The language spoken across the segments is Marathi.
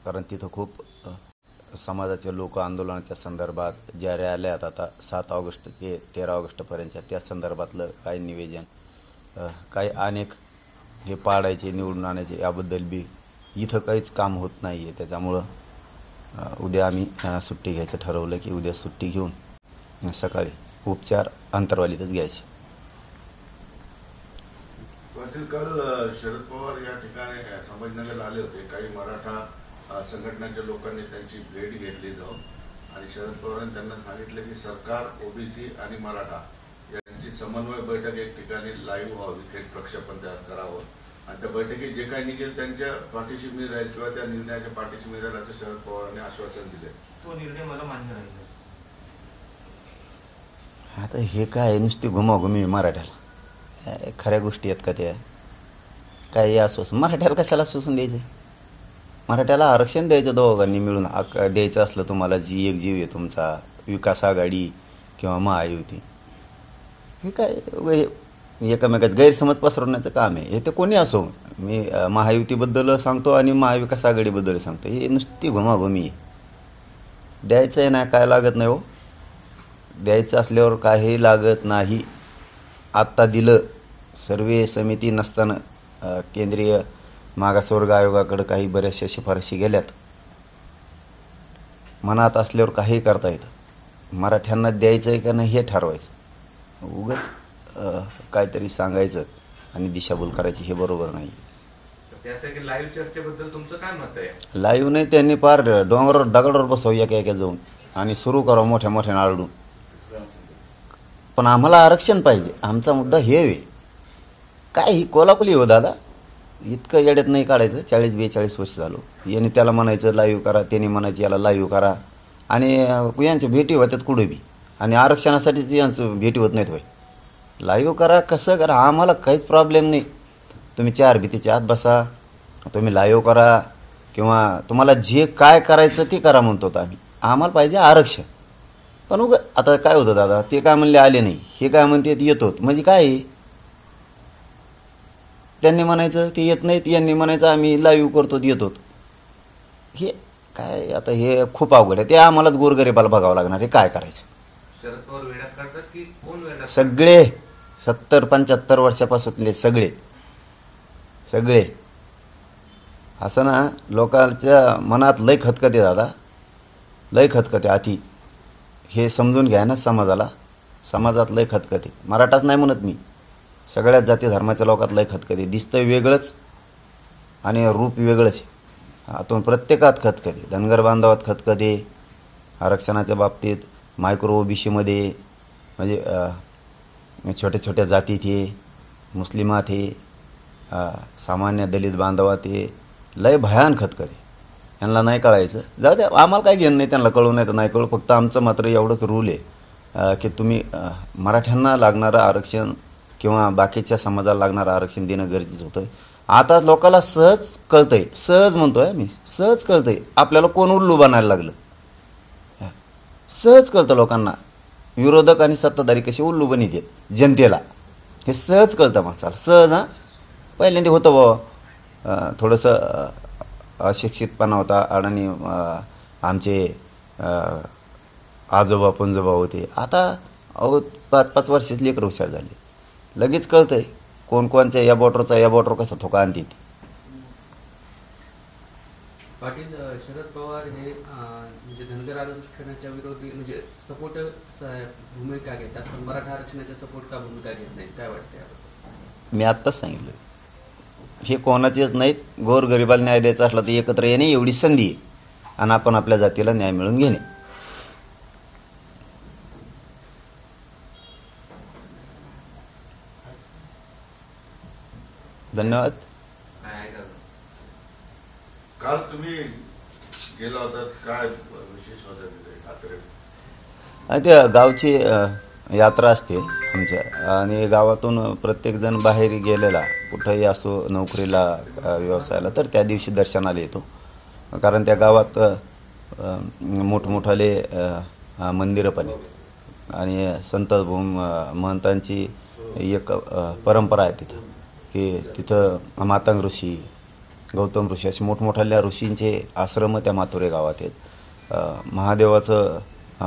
कारण तिथं खूप समाजाचे लोक आंदोलनाच्या संदर्भात ज्या रॅल्या आता 7 ऑगस्ट ते 13 ऑगस्टपर्यंतच्या त्या संदर्भातलं काही निवेदन काही अनेक हे पाडायचे निवडून आणायचे याबद्दल बी इथं काहीच काम होत नाही आहे. त्याच्यामुळं उद्या आम्ही सुट्टी घ्यायचं ठरवलं की उद्या सुट्टी घेऊन सकाळी उपचार अंतरवालीतच घ्यायचे. पाटील, काल शरद पवार या ठिकाणी संभाजीनगरला आले होते. काही मराठा संघटनांच्या लोकांनी त्यांची भेट घेतली जाऊन आणि शरद पवारांनी त्यांना सांगितलं की सरकार, ओबीसी आणि मराठा यांची समन्वय बैठक एक ठिकाणी लाईव्ह व्हावी, थेट प्रक्षेपण तयार करावं आणि त्या बैठकीत जे काही निघेल त्यांच्या पाठीशी मी राहील किंवा त्या निर्णयाच्या पाठीशी मी राहील असं शरद पवारांनी आश्वासन दिले. तो निर्णय मला मान्य राहील. आता हे काय नुसती घुमाघुमी मराठ्याला खऱ्या गोष्टी आहेत का त्या? काय आश्वासन मराठ्याला कशाला आश्वासन द्यायचं? मराठ्याला आरक्षण द्यायचं दोघांनी मिळून द्यायचं असलं तुम्हाला. जी एक जीव आहे तुमचा, विकास आघाडी किंवा महायुती, हे काय एकमेकात गैरसमज पसरवण्याचं काम आहे. हे ते कोणी असो, मी महायुतीबद्दल सांगतो आणि महाविकास आघाडीबद्दल सांगतो. हे नुसती घुमाघुमी आहे. द्यायचं आहे ना, काय लागत नाही हो. द्यायचं असल्यावर काही लागत नाही. आत्ता दिलं, सर्वे समिती नसताना केंद्रीय मागासवर्ग आयोगाकडे काही बऱ्याचशा शिफारशी गेल्यात. मनात असल्यावर काही करता येतं. मराठ्यांना द्यायचं आहे का नाही हे ठरवायचं. उगाच काहीतरी सांगायचं आणि दिशाभूल करायची हे बरोबर नाही. त्यासाठी लाईव्ह चर्चेबद्दल तुमचं काय मत आहे? लाईव्ह नाही, त्यांनी पार डोंगरावर दगडावर बसव एका जाऊन आणि सुरू करावं मोठ्या मोठ्या आरडून. पण आम्हाला आरक्षण पाहिजे. आमचा मुद्दा हे आहे. काय ही कोलाकुली हो दादा, इतकं येड्यात नाही काढायचं. 40-42 वर्ष झालो. याने त्याला म्हणायचं लाईव्ह करा, त्याने म्हणायचं याला लाईव्ह करा आणि यांच्या भेटी होत्यात कुठे बी आणि आरक्षणासाठीच यांचं भेटी होत नाहीत. भाई लाईव्ह करा, कसं करा, आम्हाला काहीच प्रॉब्लेम नाही. तुम्ही 4 भिंतीच्या आत बसा, तुम्ही लाईव्ह करा किंवा तुम्हाला जे काय करायचं ते करा म्हणतो आम्ही. आम्हाला पाहिजे आरक्षण. पण आता काय होतं दादा, ते काय म्हणले आले नाही, हे काय म्हणते येतो, म्हणजे काय? त्यांनी म्हणायचं ते येत नाहीत, यांनी म्हणायचं आम्ही लाईव्ह करतो येतो. हे काय आता हे खूप अवघड आहे. ते आम्हालाच गोरगरिबाला बघावं लागणार. हे काय करायचं? शरद पवार वेळात करतात की कोण वेळात? सगळे 70-75 वर्षापासूनले सगळे असं ना. लोकांच्या मनात लय खतखते दादा, लय खतखते अति. हे समजून घ्या ना. समाजात लय खतखते. मराठाच नाही म्हणत मी, सगळ्याच जाती धर्माच्या लोकात लय खतखते. दिसतं वेगळंच आणि रूप वेगळंच. आतून प्रत्येकात खतखते. धनगर बांधवात खतखते आरक्षणाच्या बाबतीत, मायक्रो ओबीसीमध्ये म्हणजे छोट्या छोट्या जातीत हे, मुस्लिमात हे, सामान्य दलित बांधवात हे लय भयान खतखते. यांना नाही कळायचं. जाऊ द्या, आम्हाला काय घेणं नाही. त्यांना कळू नाही तर नाही कळू. फक्त आमचं मात्र एवढंच रूल आहे की तुम्ही मराठ्यांना लागणारं आरक्षण किंवा बाकीच्या समाजाला लागणारं आरक्षण देणं गरजेचं होतं. आता लोकांना सहज कळतंय, सहज म्हणतोय मी, सहज कळतंय आपल्याला कोण उल्लू बनायला लागलं. सहज कळतं लोकांना विरोधक आणि सत्ताधारी कसे उल्लू बनित जनतेला. हे सहज कळतं माणसाला, सहज. पहिल्यांदा होतं बाबा थोडंसं अशिक्षितपणा होता आणि आमचे आजोबा पंजोबा होते. आता 5-5 वर्षाचे लेकरं हुशार झाले. लगेच कळतंय कोण कोणच्या या बॉर्डर कसा थोका आणते. पाटील, शरद पवार हे म्हणजे धनगर आरक्षणाच्या विरोधी म्हणजे सपोर्ट भूमिका घेतात, पण मराठा आरक्षणाच्या सपोर्ट का भूमिका घेत नाही, काय वाटतं? मी आत्ताच सांगितलं, हे कोणाचेच नाहीत. गोरगरिबाला न्याय द्यायचा असला तर एकत्र येणे एवढी संधी आहे आणि आपण आपल्या जातीला न्याय मिळवून घेणे. धन्यवाद. काल तुम्ही गेला होता, काय विशेष होतं तिथे? त्या गावची यात्रा असते आमच्या आणि गावातून प्रत्येकजण बाहेर गेलेला कुठंही असो, नोकरीला, व्यवसायाला, तर त्या दिवशी दर्शनाला येतो. कारण त्या गावात मोठमोठाले मंदिरं पण आहेत आणि संत महंतांची एक परंपरा आहे तिथं की तिथं मातंग ऋषी, गौतम ऋषी असे मोठमोठाल्या ऋषींचे आश्रम त्या मातुरे गावात आहेत. महादेवाचं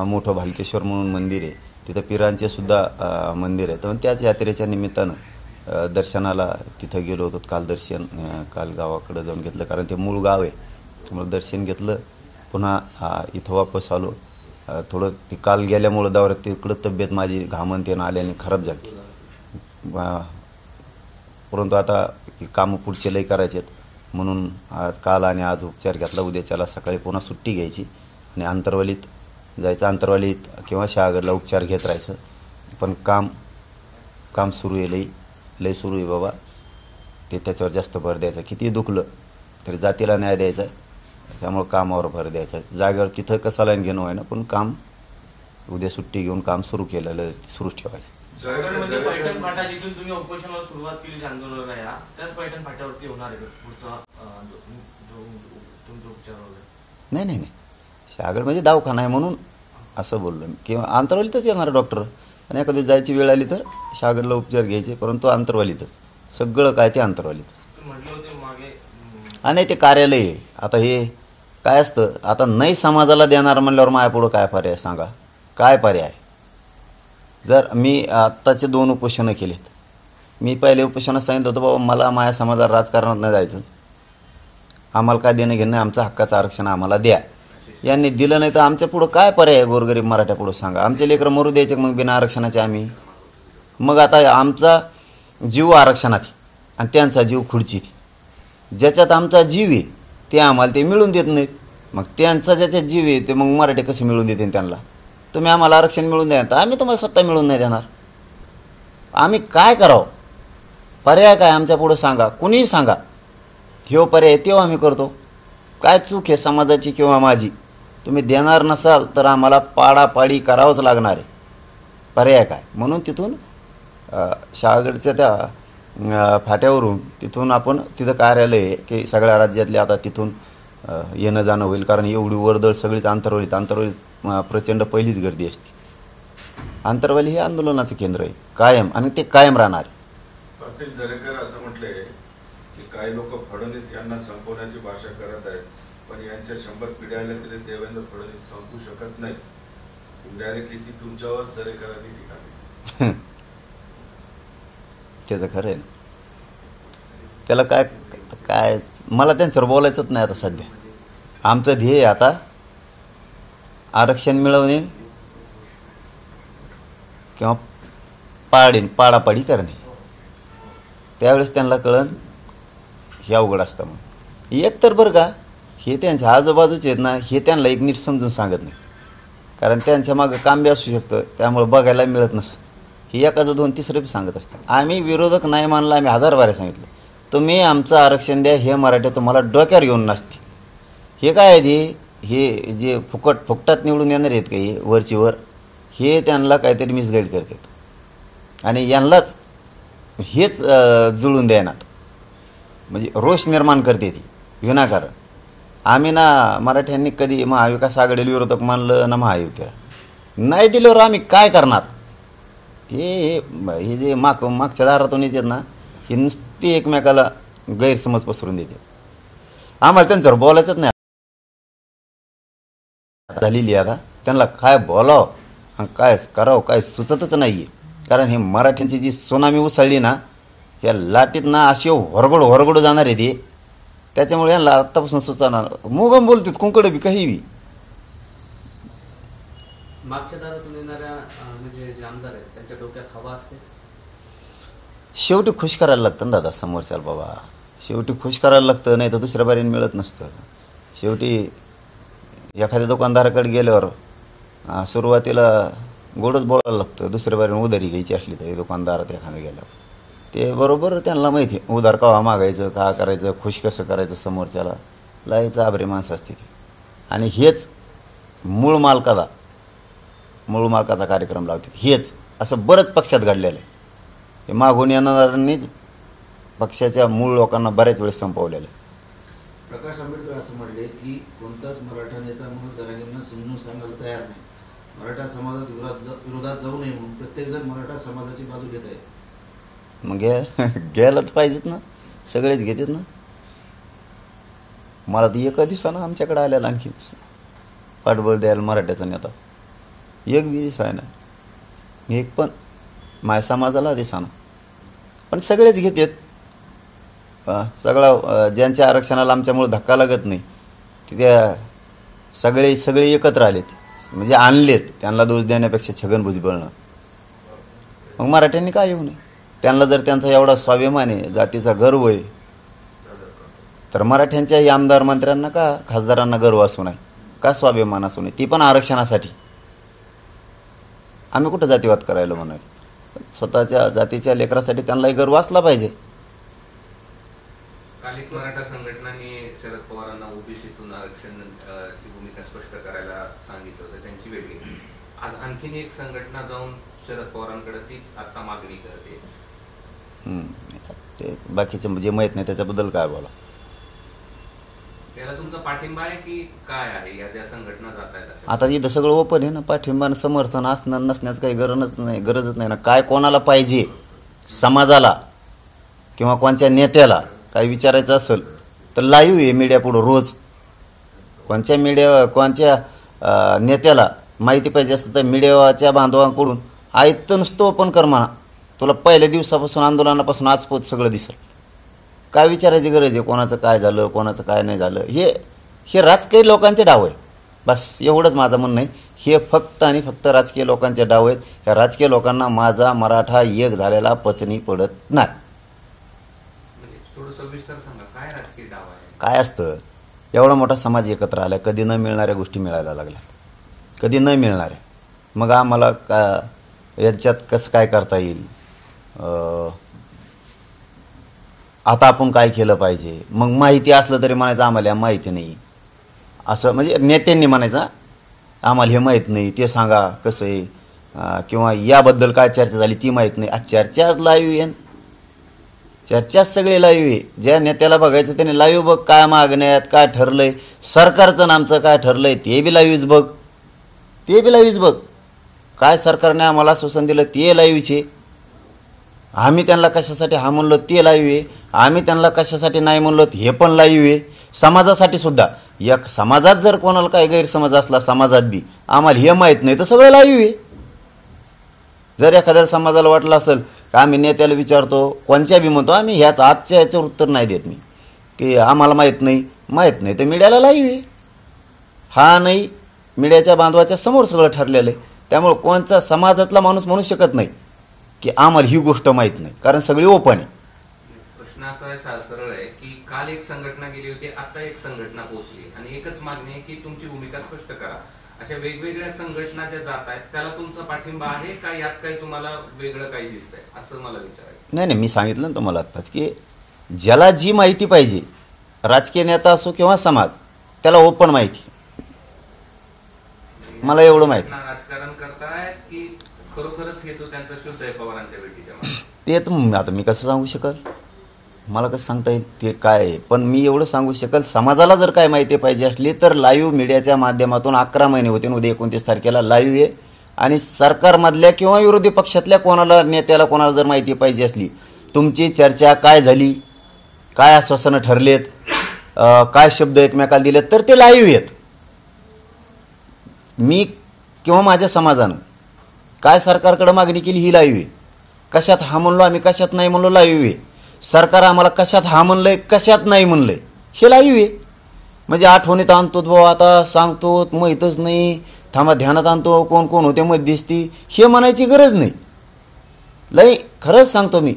मोठं भालकेश्वर म्हणून मंदिर आहे, तिथं पिरांचे सुद्धा मंदिर आहे. तर त्याच यात्रेच्या निमित्तानं दर्शनाला तिथं गेलो होतो. काल गावाकडं जाऊन घेतलं, कारण ते मूळ गाव आहे. त्यामुळे दर्शन घेतलं, पुन्हा इथं वापस आलो. थोडं ती काल गेल्यामुळं दौऱ्यात तिकडं तब्येत माझी घामनतेनं आल्याने खराब झाली. परंतु आता कामं पुढचे लई करायचे आहेत, म्हणून काल आणि आज उपचार घेतला. उद्याच्याला सकाळी पुन्हा सुट्टी घ्यायची आणि आंतरवालीत जायचं. आंतरवालीत किंवा शहागडला उपचार घेत राहायचं. पण काम सुरू आहे, लई सुरू आहे बाबा. ते त्याच्यावर जास्त भर द्यायचा. किती दुखलं तरी जातीला न्याय द्यायचा आहे, त्यामुळं कामावर भर द्यायचा आहे. जागेवर तिथं कसं लाईन घेणं आहे ना, पण काम उद्या सुट्टी घेऊन काम सुरू केलेलं सुरूच ठेवायचं. म्हणजे पैठण फाटा जिथून तुम्ही उपोषणाला सुरुवात केली आंदोलनाला, या त्याच पैठण फाट्यावरती होणार आहे पुढचा तुमचे उपचार वगैरे? नाही, शहागड म्हणजे दवाखाना आहे म्हणून असं बोललो मी. किंवा आंतरवालीतच येणार डॉक्टर, आणि एखादी जायची वेळ आली तर शहागडला उपचार घ्यायचे, परंतु आंतरवालीतच सगळं काय ते आंतरवालीतच. म्हटलं होते मागे आणि ते कार्यालय आहे. आता हे काय असतं, आता नाही समाजाला देणार म्हणल्यावर मायापुढं काय पर्याय सांगा, काय पर्याय? जर मी आत्ताचे 2 उपोषणं केलेत, मी पहिले उपोषणात सांगितलं होतं बाबा मला माया समाजाला राजकारणात नाही जायचं, आम्हाला काय देणं घेणं, आमचं हक्काचं आरक्षण आम्हाला द्या. यांनी दिलं नाही तर आमच्या पुढं काय पर्याय आहे गोरगरीब मराठ्या पुढं सांगा? आमचे लेकरं मरू द्यायचे मग बिना आरक्षणाचे आम्ही? मग आता आमचा जीव आरक्षणात आणि त्यांचा जीव खुर्चीत. ज्याच्यात आमचा जीव आहे ते आम्हाला ते मिळून देत नाहीत. मग त्यांचा ज्याच्यात जीव आहे ते मग मराठी कसे मिळून देतील त्यांना? तुम्ही आम्हाला आरक्षण मिळून द्या, तर आम्ही तुम्हाला सत्ता मिळून नाही देणार. आम्ही काय करावं? पर्याय काय आमच्या पुढं सांगा, कुणीही सांगा. ह्यो पर्याय तेव्हा आम्ही करतो. काय चूक आहे समाजाची किंवा माझी? तुम्ही देणार नसाल तर आम्हाला पाडापाडी करावंच लागणार आहे. पर्याय काय? म्हणून तिथून शहागडच्या त्या फाट्यावरून तिथून आपण तिथं कार्यालय आहे की सगळ्या राज्यातले आता तिथून येणं जाणं होईल, कारण एवढी वर्दळ सगळीच आंतरवालीत प्रचंड पहिलीच गर्दी असते. आंतरवाली हे आंदोलनाचं केंद्र आहे कायम, आणि ते कायम राहणार आहे. पाटील दरेकर असं म्हटलंय की काही लोक फडणवीस यांना संपवण्याची भाषा करत आहेत, पण यांच्या 100 पिढ्या आल्या तरी देवेंद्र फडणवीस संपू शकत नाही. इनडायरेक्टली ती तुमच्यावर दरेकरांनी टीका केली. त्याचं खरं आहे ना. त्याला काय मला त्यांच्यावर बोलायचंच नाही आता सध्या. आमचं ध्येय आता आरक्षण मिळवणे किंवा पाडापाडी करणे. त्यावेळेस त्यांना कळन हे अवघड असतं. मग एक तर बरं का, हे त्यांच्या आजूबाजूचे आहेत ना, हे त्यांना एक नीट समजून सांगत नाही, कारण त्यांच्या मागं काम बी असू शकतं, त्यामुळे बघायला मिळत नसतं. हे एकाचं 2 तिसरं बी सांगत असतं. आम्ही विरोधक नाही मानला, आम्ही 1000 बारे सांगितलं तुम्ही आमचं आरक्षण द्या, हे मराठे तुम्हाला डोक्यावर घेऊन नसते. हे काय आहे हे जे फुकटात निवडून येणार आहेत काही वरची वर, हे त्यांना काहीतरी मिसगाईड करतात आणि यांनाच हेच जुळून द्यायनात, म्हणजे रोष निर्माण करते ती विनाकारण. आम्ही ना मराठ्यांनी कधी महाविकास आघाडीला विरोधक मानलं ना महायुतीला नाही दिल्यावर आम्ही काय करणार? हे जे मागच्या दारातून येतात ना, हे नुसती एकमेकाला गैरसमज पसरून देते. आम्हाला त्यांच्यावर बोलायचंच नाही झालेली. आता त्यांना काय बोलावं आणि काय करावं काय सुचतच नाही आहे, कारण हे मराठ्यांची जी सुनामी उसळली ना, या लाटीत ना अशी होरगड जाणार आहे ती. त्याच्यामुळे यांना आत्तापासून सुचणार. मुगम बोलतात कुंकड बी काही बी. मागच्या दारातून येणाऱ्या म्हणजे जे आमदार आहेत त्यांच्या डोक्यात हवा असते. शेवटी खुश करायला लागतं ना दादा समोरच्याला. बाबा शेवटी खुश करायला लागतं, नाही तर दुसऱ्या बारीने मिळत नसतं. शेवटी एखाद्या दुकानदाराकडे गेल्यावर सुरुवातीला गोडच बोलायला लागतं, दुसऱ्या बारीने उधारी घ्यायची असली तर दुकानदारात एखादं गेल्यावर ते बरोबर त्यांना माहिती आहे उधार केव्हा मागायचं, का करायचं, खुश कसं करायचं समोरच्याला. लायचं आबरी माणसं असते ती. आणि हेच मूळ मालकाचा कार्यक्रम लावतात. हेच असं बरंच पक्षात घडलेलं आहे. हे मागून येणाऱ्यांनीच पक्षाच्या मूळ लोकांना बऱ्याच वेळेस संपवलेलं आहे. प्रकाश आंबेडकर असं म्हणले की कोणताच मराठा नेता म्हणून जरांगेंना समजून सांगायला तयार नाही. मराठा समाजात विरोधात जाऊ नये म्हणून प्रत्येकजण मराठा समाजाची बाजू घेत आहे. मग घ्यायलाच पाहिजेत ना, सगळेच घेतात ना. मला तर एक दिवसानं आमच्याकडे आलेला आणखी पाठबळ द्यायला मराठ्याचा नेता एक बी दिसा आहे ना, एक पण माय समाजाला दिसाना. पण सगळेच घेतात सगळं. ज्यांच्या आरक्षणाला आमच्यामुळे धक्का लागत नाही त्या सगळे एकत्र आलेत, म्हणजे आणलेत. त्यांना दोष देण्यापेक्षा छगन भुजबळनं मग मराठ्यांनी काय येऊ नये. त्यांना जर त्यांचा एवढा स्वाभिमान आहे, जातीचा गर्व आहे, तर मराठ्यांच्याही आमदार मंत्र्यांना का खासदारांना गर्व असू नये, का स्वाभिमान असू नये, ती पण आरक्षणासाठी. आम्ही कुठं जातीवाद करायला म्हणाल, स्वतःच्या जातीच्या लेकरासाठी त्यांनाही गर्व असला पाहिजे. काल एक मराठा संघटनांनी शरद पवारांना ओबीसीतून आरक्षण ची भूमिका स्पष्ट करायला सांगितलं होतं, त्यांची वेळ घेतली. आज आणखीन एक संघटना जाऊन शरद पवारांकडे तीच आता मागणी करते. ते बाकीचे जे माहीत नाही त्याच्याबद्दल काय बोला. त्याला तुमचा पाठिंबा आहे की काय आहे, या ज्या संघटना जात आहेत? आता इथं सगळं ओपन आहे ना, पाठिंबा आणि समर्थन असणं नसण्याचं काही गरजच नाही ना. काय कोणाला पाहिजे, समाजाला किंवा कोणत्या नेत्याला काही विचारायचं असेल तर लाईव्ह आहे मीडिया पुढं रोज. कोणत्या नेत्याला माहिती पाहिजे असतं तर मीडियाच्या बांधवांकडून आयत्त नुसतं ओपन कर म्हणा, तुला पहिल्या दिवसापासून आंदोलनापासून आजपोत सगळं दिसेल. काय विचारायची गरज आहे, कोणाचं काय झालं कोणाचं काय नाही झालं. हे राजकीय लोकांचे डाव आहेत, बस एवढंच माझं म्हणणं आहे. हे फक्त आणि फक्त राजकीय लोकांचे डाव आहेत. ह्या राजकीय लोकांना माझा मराठा एक झालेला पचनी पडत नाही. थोडं सविस्तर सांगा, काय राजकीय डाव आहे? काय असतं, एवढा मोठा समाज एकत्र आला, कधी न मिळणाऱ्या गोष्टी मिळायला लागल्या, कधी न मिळणाऱ्या. मग आम्हाला का यांच्यात कसं काय करता येईल, आता आपण काय केलं पाहिजे. मग माहिती असलं तरी म्हणायचं आम्हाला माहिती नाही, असं म्हणजे नेत्यांनी म्हणायचं आम्हाला हे माहीत नाही, ते सांगा कसं आहे, किंवा याबद्दल काय चर्चा झाली ती माहीत नाही. आज चर्चाच लाईव्ह येईन, चर्चाच सगळे लाईव्ह आहे. ज्या नेत्याला बघायचं त्याने लाईव्ह बघ, काय मागण्यात काय ठरलंय, सरकारचं नामचं काय ठरलंय ते बी लाईव्हच बघ, ते बी लाईव्हच बघ. काय सरकारने आम्हाला आश्वासन दिलं ते लाईव्हचे, आम्ही त्यांना कशासाठी हा म्हणलो ते लाईव्ह आहे, आम्ही त्यांना कशासाठी नाही म्हणलो हे पण लाईव्ह आहे. समाजासाठी सुद्धा एक समाजात जर कोणाला काही गैरसमज असला समाजात बी आम्हाला हे माहीत नाही तर सगळं लाईव्ह आहे. जर एखाद्या समाजाला वाटलं असेल का आम्ही नेत्याला विचारतो कोणत्या बी म्हणतो आम्ही ह्याच आजच्या ह्याच्यावर उत्तर नाही देत मी, की आम्हाला माहीत नाही तर मीडियाला लाईव्ह आहे. हा नाही मीडियाच्या बांधवाच्या समोर सगळं ठरलेलं आहे. त्यामुळे कोणचा समाजातला माणूस म्हणू शकत नाही की आम्हाला ही गोष्ट माहीत नाही, कारण सगळी ओपन आहे. प्रश्न असा आहे, सरळ आहे की काल एक संघटना गेली होती, आता एक संघटना पोहोचली आणि एकच मागणी आहे की तुमची भूमिका स्पष्ट करा. अशा वेगवेगळ्या संघटना ज्या जात आहेत त्याला तुमचा पाठिंबा आहे का, यात काही तुम्हाला वेगळं काही दिसतंय असं मला विचारायचं? नाही मी सांगितलं ना तुम्हाला आत्ताच की ज्याला जी माहिती पाहिजे, राजकीय नेता असो किंवा समाज, त्याला ओपन माहिती. मला एवढं माहिती. राजकारण करताय की खरोखरच हेतू त्यांचा शुद्ध आहे पवारांच्या भेटीच्या मागे? ते तर आता मी कसं सांगू शकल, मला कसं सांगता येईल ते काय आहे. पण मी एवढं सांगू शकेल, समाजाला जर काय माहिती पाहिजे असली तर लाईव्ह मीडियाच्या माध्यमातून 11 महिने होते, उद्या 29 तारखेला लाईव्ह आहे. आणि सरकारमधल्या किंवा विरोधी पक्षातल्या कोणाला नेत्याला कोणाला जर माहिती पाहिजे असली, तुमची चर्चा काय झाली, काय आश्वासनं ठरलेत, काय शब्द एकमेकाला दिलेत, तर ते लाईव्ह आहेत. मी किंवा माझ्या समाजानं काय सरकारकडे मागणी केली ही लाईव्ह आहे. कशात हा म्हणलो आम्ही, कशात नाही म्हणलो लाईव्ह आहे. सरकार आम्हाला कशात हा म्हणलंय कशात नाही म्हणलंय हे लाईव्ह आहे. म्हणजे आठवणीत आणतो भाऊ, आता सांगतो माहीतच नाही, थांबा ध्यानात आणतो कोण कोण होते मध्यस्थी, हे म्हणायची गरज नाही. लई खरंच सांगतो मी,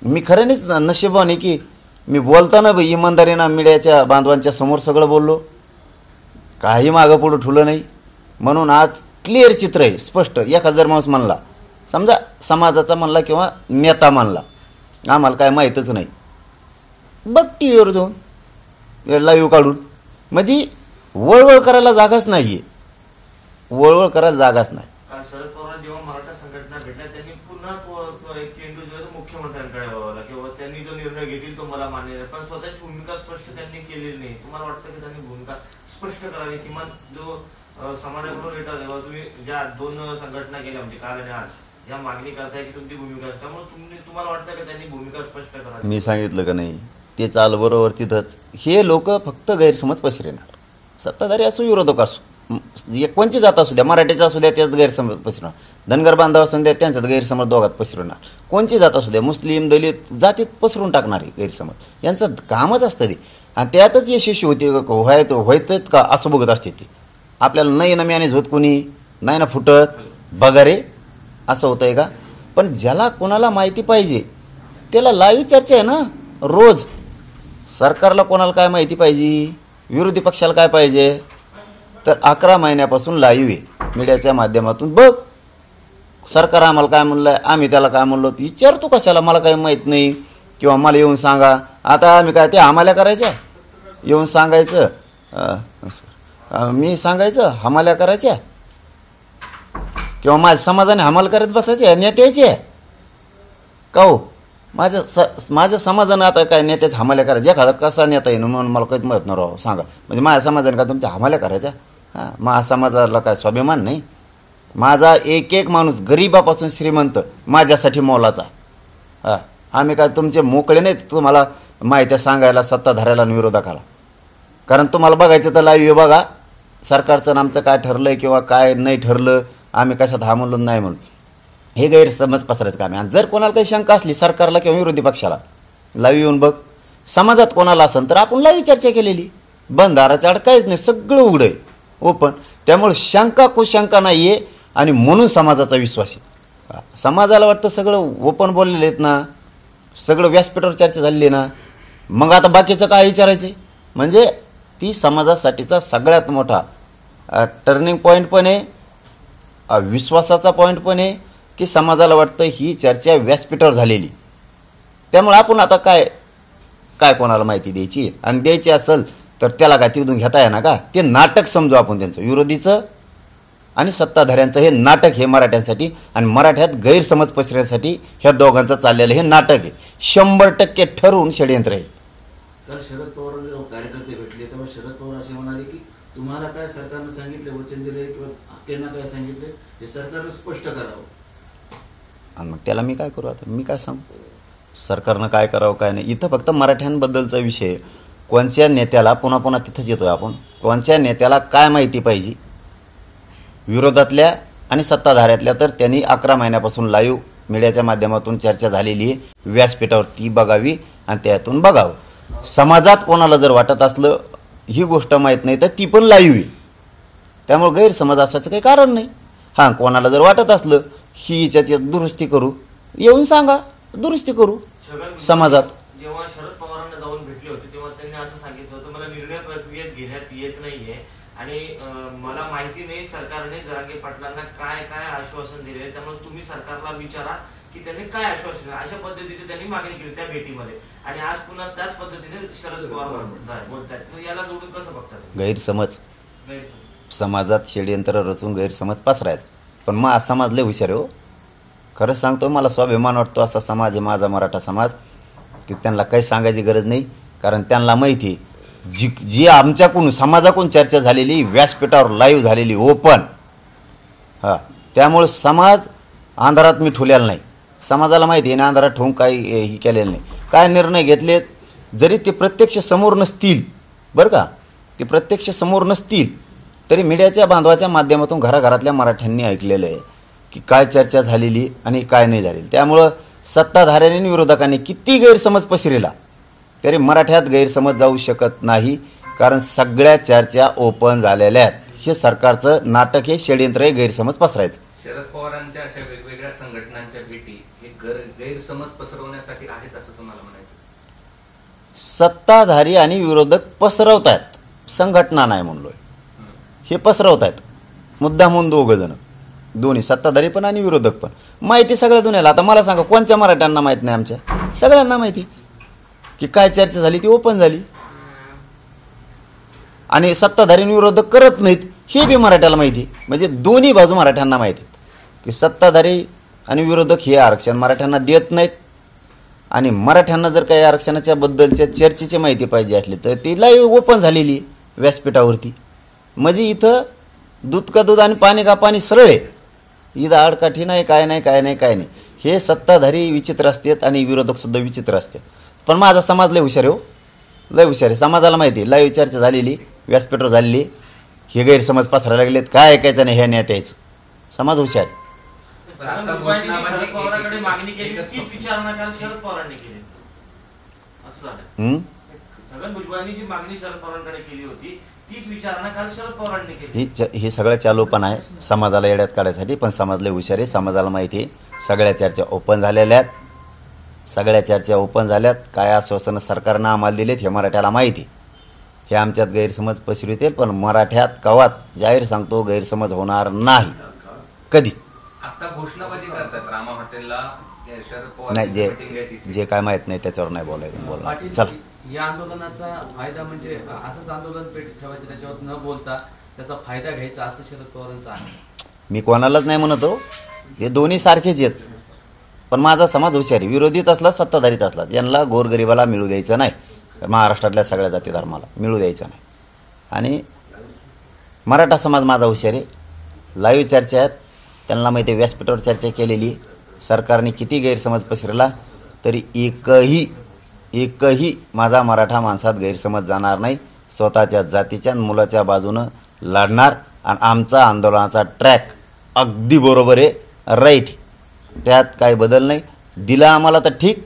मी खऱ्यानेच नशिबाने की मी बोलताना बाई इमानदारीनं मीडियाच्या बांधवांच्या समोर सगळं बोललो, काही मागं पुढं ठुलं नाही. म्हणून आज क्लिअर चित्र आहे, स्पष्ट. एखादा जर माणूस म्हणला, समजा समाजाचा म्हणला किंवा नेता म्हणला आम्हाला काय माहीतच नाही, बघ टी व्हीवर जाऊन लाईव्ह काढून, म्हणजे वळवळ करायला जागाच नाही आहे, वळवळ करायला जागाच नाही. कारण शरद पवार जेव्हा मराठा संघटना भेटल्या त्यांनी पुन्हा एक चेंडू जो मुख्यमंत्र्यांकडे व्हावा किंवा त्यांनी जो निर्णय घेतील तो मला मान्य आहे, पण स्वतःची भूमिका स्पष्ट त्यांनी केलेली नाही. तुम्हाला वाटतं की त्यांनी भूमिका स्पष्ट करावी, किमान जो समाजाकडून येतात तेव्हा तुम्ही ज्या 2 संघटना केल्या म्हणजे काल आणि आज या मागणी करताय की तुमची भूमिका, त्यामुळे तुम्हाला वाटतं की त्यांनी भूमिका स्पष्ट करावी? मी सांगितलं का नाही, ते चाल बरोबर तिथंच. हे लोक फक्त गैरसमज पसरवणार. सत्ताधारी असो विरोधक असो, कोणची जात असू द्या, मराठीचा असू द्या त्यात गैरसमज पसरवणार, धनगर बांधव असू द्या त्यांच्यात गैरसमज दोघात पसरवणार, कोणची जात असू द्या, मुस्लिम दलित जातीत पसरून टाकणारे गैरसमज यांचं कामच असतं ते. आणि त्यातच यशस्वी होते व्हायत का असं बघत असते ते. आपल्याला नाही ना मॅनेज होत, कोणी नाही ना फुटत बघा रे असं होतं आहे का. पण ज्याला कोणाला माहिती पाहिजे त्याला लाईव्ह चर्चा आहे ना रोज. सरकारला कोणाला काय माहिती पाहिजे, विरोधी पक्षाला काय पाहिजे, तर 11 महिन्यापासून लाईव्ह आहे मीडियाच्या माध्यमातून. बघ सरकार आम्हाला काय म्हणलं आहे, आम्ही त्याला काय म्हणलो, विचारतो कशाला, मला काही माहीत नाही किंवा मला येऊन सांगा. आता आम्ही काय ते हमाल्या करायच्या, येऊन सांगायचं, मी सांगायचं हमाल्या करायच्या, किंवा माझ्या समाजाने हमाल करत बसायचे नेत्याचे का हो. माझ्या समाजानं आता काय नेत्याच्या हमाल्या करायच्या, एखादा कसा नेता येईन म्हणून मला काहीच माहीत नाही राव सांगा. म्हणजे माझ्या समाजाने का तुमच्या हमाल्या करायच्या. हां, माझ्या समाजाला काय स्वाभिमान नाही. माझा एक एक माणूस गरिबापासून श्रीमंत माझ्यासाठी मोलाचा. हां, आम्ही काय तुमचे मोकळे नाहीत तुम्हाला माहिती सांगायला सत्ताधाऱ्याला आणि विरोधकाला. कारण तुम्हाला बघायचं तर लाईव्ह बघा सरकारचं आमचं काय ठरलं आहे किंवा काय नाही ठरलं, आम्ही कशात हा म्हणलो नाही म्हणून, हे गैरसमज पसरायचं काम आहे. आणि जर कोणाला काही शंका असली सरकारला किंवा विरोधी पक्षाला, लाईव्ह येऊन बघ. समाजात कोणाला असेल तर आपण लाईव्ह चर्चा केलेली, बंद दाराच्या आड काहीच नाही, सगळं उघडं आहे, ओपन. त्यामुळे शंका कुशंका नाही आहे आणि म्हणून समाजाचा विश्वास आहे. समाजाला वाटतं सगळं ओपन बोललेले आहेत ना, सगळं व्यासपीठावर चर्चा झालेली ना, मग आता बाकीचं काय विचारायचं. म्हणजे ती समाजासाठीचा सगळ्यात मोठा टर्निंग पॉईंट पण आहे, विश्वासाचा पॉईंट पण आहे की समाजाला वाटतं ही चर्चा व्यासपीठावर झालेली. त्यामुळे आपण आता काय काय कोणाला माहिती द्यायची आणि द्यायची असेल तर त्याला काय तिथून घेता येणार का. ते नाटक समजू आपण त्यांचं, विरोधीचं आणि सत्ताधाऱ्यांचं हे नाटक हे मराठ्यांसाठी आणि मराठ्यात गैरसमज पसरण्यासाठी ह्या दोघांचं चाललेलं हे नाटक आहे. 100% ठरवून षडयंत्र आहे. काल शरद पवारांना जेव्हा कार्यकर्ते भेटले तेव्हा शरद पवार असे म्हणाले की तुम्हाला काय सरकारनं सांगितले, वचन दिले किंवा त्यांना काय सांगितले हे सरकारनं स्पष्ट करावं. आणि मग त्याला मी काय करू, आता मी काय सांगू सरकारनं काय करावं काय नाही. इथं फक्त मराठ्यांबद्दलचा विषय, कोणत्या नेत्याला पुन्हा पुन्हा तिथंच येतो आहे आपण, कोणत्या नेत्याला काय माहिती पाहिजे विरोधातल्या आणि सत्ताधाऱ्यातल्या, तर त्यांनी 11 महिन्यापासून लाईव्ह मीडियाच्या माध्यमातून चर्चा झालेली आहे, व्यासपीठावर ती बघावी आणि त्यातून बघावं. समाजात कोणाला जर वाटत असलं ही गोष्ट माहीत नाही तर ती पण लाईव्ह आहे. त्यामुळे गैरसमज असायचं काही कारण नाही. हां, कोणाला जर वाटत असलं ही याच्यात दुरुस्ती करू, येऊन सांगा, दुरुस्ती करू समाजात. जेव्हा शरद पवारांना जाऊन भेटले होते तेव्हा त्यांनी असं सांगितलं होतं मला निर्णय प्रक्रियेत घेण्यात येत नाहीये आणि मला माहिती नाही सरकारने जरांगे पाटलांना काय काय आश्वासन दिले, त्यामुळे तुम्ही सरकारला विचारा की त्यांनी काय आश्वासन, अशा पद्धतीची त्यांनी मागणी केली त्या भेटीमध्ये. आणि आज पुन्हा त्याच पद्धतीने शरद पवार बोलतात. याला जोडून कसं बघतात. गैरसमज समाजात षडयंत्र रचून गैरसमज पसरायचं. पण मग समाज लय हुशार आहे हो, खरंच सांगतो. मला स्वाभिमान वाटतो असा समाज आहे माझा मराठा समाज, की त्यांना काही सांगायची गरज नाही. कारण त्यांना माहिती आहे जी आमच्याकडून समाजाकडून चर्चा झालेली व्यासपीठावर लाईव्ह झालेली ओपन. हां, त्यामुळे समाज अंधारात मी ठेवलेला नाही. समाजाला माहिती आहे ना अंधारात ठेवून काही हे केलेलं नाही. काय निर्णय घेतलेत जरी ते प्रत्यक्ष समोर नसतील, बरं का, ते प्रत्यक्ष समोर नसतील तरी मीडियाच्या बांधवाच्या माध्यमातून घराघरातल्या मराठ्यांनी ऐकलेलं आहे की काय चर्चा झालेली आणि काय नाही झालेली. त्यामुळं सत्ताधाऱ्यांनी आणि विरोधकांनी किती गैरसमज पसरला तरी मराठ्यात गैरसमज जाऊ शकत नाही. कारण सगळ्या चर्चा ओपन झालेल्या आहेत. हे सरकारचं नाटक, हे षडयंत्र आहे गैरसमज पसरायचं. शरद पवारांच्या अशा वेगवेगळ्या संघटनांच्या भेटी हे गैरसमज पसरवण्यासाठी आहेत असं तुम्हाला म्हणायचं. सत्ताधारी आणि विरोधक पसरवत आहेत, संघटना नाही म्हणलोय, हे पसरवत आहेत मुद्दामून दोघं जण, दोन्ही सत्ताधारी पण आणि विरोधक पण. माहिती सगळ्या दुनियाला. आता मला सांगा कोणत्या मराठ्यांना माहीत नाही, आमच्या सगळ्यांना माहिती की काय चर्चा झाली ती ओपन झाली. आणि सत्ताधारी आणि विरोधक करत नाहीत हे बी मराठ्याला माहिती. म्हणजे दोन्ही बाजू मराठ्यांना माहिती की सत्ताधारी आणि विरोधक हे आरक्षण मराठ्यांना देत नाहीत. आणि मराठ्यांना जर काही आरक्षणाच्या बद्दलच्या चर्चेची माहिती पाहिजे असली तर ती लाईव्ह ओपन झालेली व्यासपीठावरती. म्हणजे इथं दूध का दूध आणि पाणी का पाणी सरळ आहे. इथं आडकाठी नाही, काय नाही, काय नाही, काय नाही. हे सत्ताधारी विचित्र असतात आणि विरोधकसुद्धा विचित्र असतात. पण माझा समाज लय हुशार आहे हो, लय हुशार आहे. समाजाला माहिती आहे, लाईव्ह चर्चा झालेली, व्यासपीठावर झालेली, हे गैरसमज पसरायला लागलेत, काय ऐकायचं नाही ह्या नेत्याचं. समाज हुशार आहे. पण आता छगन भुजबळांनी घोषणाबाजी शरद पवारांकडे मागणी केली एकच तीच विचारणा काल शरद पवारांनी केली असं झालं. हं? छगन भुजबळांनी जी मागणी शरद पवारांकडे केली होती तीच विचारणा काल शरद पवारांनी केली. हे सगळं चालू पण आहे समाजाला येड्यात काढायसाठी, पण समाज लय हुशार आहे. समाजाला माहिती आहे, सगळ्या चर्चा ओपन झालेल्या आहेत, सगळ्या चर्चा ओपन झाल्यात. काय आश्वासनं सरकारनं आम्हाला दिलेत हे मराठ्याला माहिती आहे. हे आमच्यात गैरसमज पसरवितील, पण मराठ्यात कवाच जाहीर सांगतो गैरसमज होणार नाही कधीच. आता घोषणाबाजी करतात रामा हॉटेलला शरद पवार नाही, meeting आहे तिथे. जे काय माहीत नाही त्याच्यावर नाही बोलायचं. पाटील, चल, या आंदोलनाचा फायदा म्हणजे असंच आंदोलन पेट ठेवायचं, त्याच्यावर न बोलता त्याचा फायदा घ्यायचा असं शरद पवारांचं आहे. मी कोणालाच नाही म्हणतो, हे दोन्ही सारखेच आहेत. पण माझा समाज हुशार आहे, विरोधीत असला सत्ताधारीत असला, यांना गोरगरिबाला मिळू द्यायचं नाही, महाराष्ट्रातल्या सगळ्या जाती धर्माला मिळू द्यायचं नाही. आणि मराठा समाज माझा हुशार आहे, लाईव्ह चर्चा आहेत, त्यांना माहिती आहे, व्यासपीठावर चर्चा केलेली. सरकारने किती गैरसमज पसरला तरी एकही माझा मराठा माणसात गैरसमज जाणार नाही. स्वतःच्या जातीच्या आणि मुलाच्या बाजूनं लढणार, आणि आमचा आंदोलनाचा ट्रॅक अगदी बरोबर आहे, राईट, त्यात काही बदल नाही. दिलं आम्हाला तर ठीक,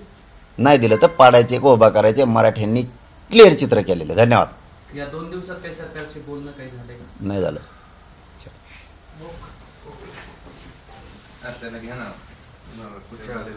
नाही दिलं तर पाडायचे को उभा करायचे. मराठ्यांनी क्लिअर चित्र केलेलं. धन्यवाद. या 2 दिवसात काही सरकारशी बोलणं काही झालंय का? नाही झालं. त्याला घ्या ना. कुठे आले